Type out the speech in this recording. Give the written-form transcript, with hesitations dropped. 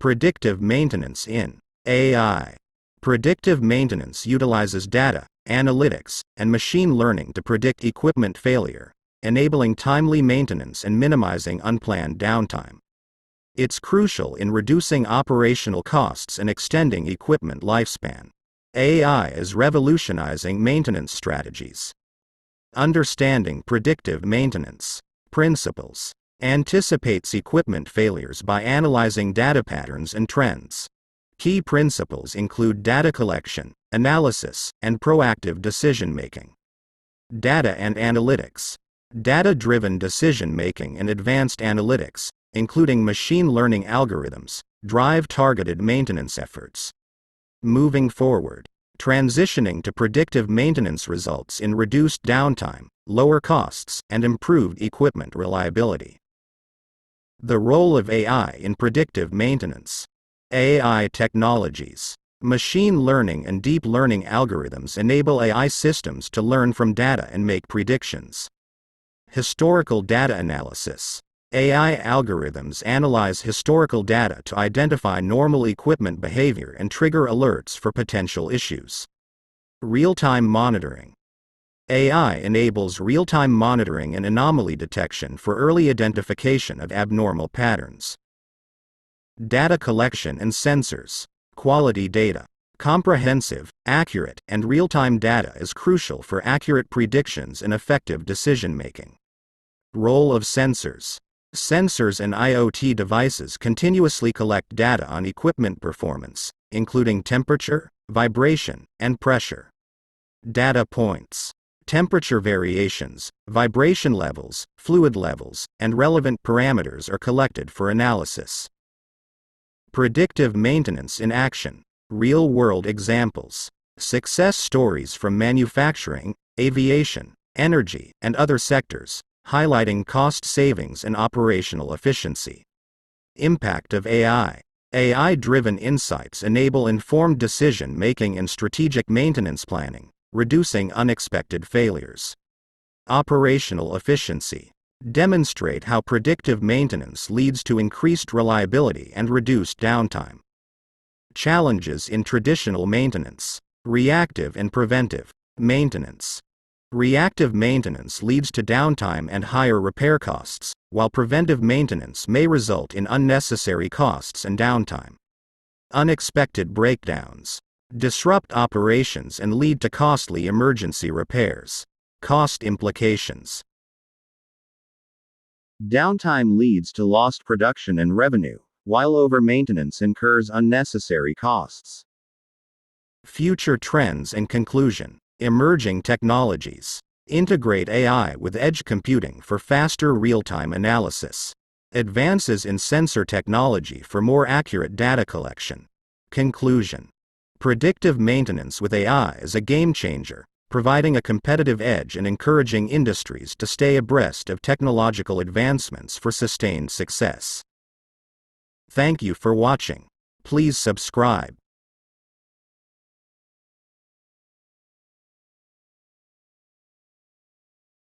Predictive maintenance in AI. Predictive maintenance utilizes data, analytics, and machine learning to predict equipment failure, enabling timely maintenance and minimizing unplanned downtime. It's crucial in reducing operational costs and extending equipment lifespan. AI is revolutionizing maintenance strategies. Understanding predictive maintenance principles. Anticipates equipment failures by analyzing data patterns and trends. Key principles include data collection, analysis, and proactive decision-making. Data and analytics. Data-driven decision-making and advanced analytics, including machine learning algorithms, drive targeted maintenance efforts. Moving forward, transitioning to predictive maintenance results in reduced downtime, lower costs, and improved equipment reliability. The role of AI in predictive maintenance. AI technologies. Machine learning and deep learning algorithms enable AI systems to learn from data and make predictions. Historical data analysis. AI algorithms analyze historical data to identify normal equipment behavior and trigger alerts for potential issues. Real-time monitoring. AI enables real-time monitoring and anomaly detection for early identification of abnormal patterns. Data collection and sensors. Quality data. Comprehensive, accurate, and real-time data is crucial for accurate predictions and effective decision-making. Role of sensors. Sensors and IoT devices continuously collect data on equipment performance, including temperature, vibration, and pressure. Data points. Temperature variations, vibration levels, fluid levels, and relevant parameters are collected for analysis. Predictive maintenance in action. Real-world examples. Success stories from manufacturing, aviation, energy, and other sectors, highlighting cost savings and operational efficiency. Impact of AI. AI-driven insights enable informed decision-making and strategic maintenance planning, reducing unexpected failures. Operational efficiency. Demonstrate how predictive maintenance leads to increased reliability and reduced downtime. Challenges in traditional maintenance. Reactive and preventive maintenance. Reactive maintenance leads to downtime and higher repair costs, while preventive maintenance may result in unnecessary costs and downtime. Unexpected breakdowns. Disrupt operations and lead to costly emergency repairs. Cost implications. Downtime leads to lost production and revenue, while over-maintenance incurs unnecessary costs. Future trends and conclusion. Emerging technologies. Integrate AI with edge computing for faster real-time analysis. Advances in sensor technology for more accurate data collection. Conclusion. Predictive maintenance with AI is a game-changer, providing a competitive edge and encouraging industries to stay abreast of technological advancements for sustained success. Thank you for watching. Please subscribe.